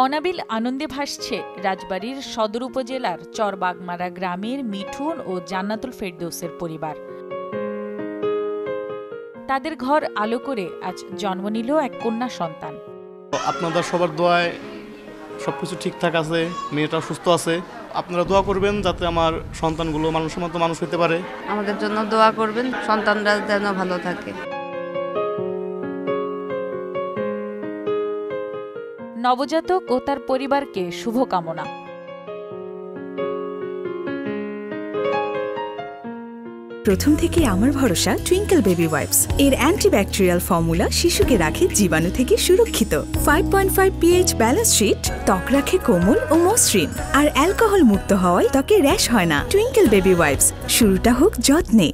অনাবিল আনন্দে ভাসছে রাজবাড়ীর সদর উপজেলার চরবাগমারা গ্রামের মিঠুন ও জান্নাতুল ফেরদৌসের পরিবার। তাদের ঘর আলো করে আজ জন্ম নিল এক কন্যা সন্তান। আপনাদের সবার দোয়ায় সবকিছু ঠিকঠাক আছে, মেয়েটা সুস্থ আছে। আপনারা দোয়া করবেন যাতে আমার সন্তানগুলো মানুষের মতো মানুষ হতে পারে। আমাদের জন্য দোয়া করবেন, সন্তানরা যেন ভালো থাকে। নবজাতক ও তার পরিবারকে শুভকামনা। প্রথম থেকে আমার ভরসা টুইঙ্কেল বেবি ওয়াইপস। এর অ্যান্টিব্যাকটেরিয়াল ফর্মুলা শিশুকে রাখে জীবাণু থেকে সুরক্ষিত। 5.5 pH ব্যালেন্স শিট ত্বক রাখে কোমল ও মসৃণ, আর অ্যালকোহল মুক্ত হওয়ায় ত্বকে র্যাশ হয় না। টুইঙ্কেল বেবি ওয়াইপস, শুরুটা হোক যত্নে।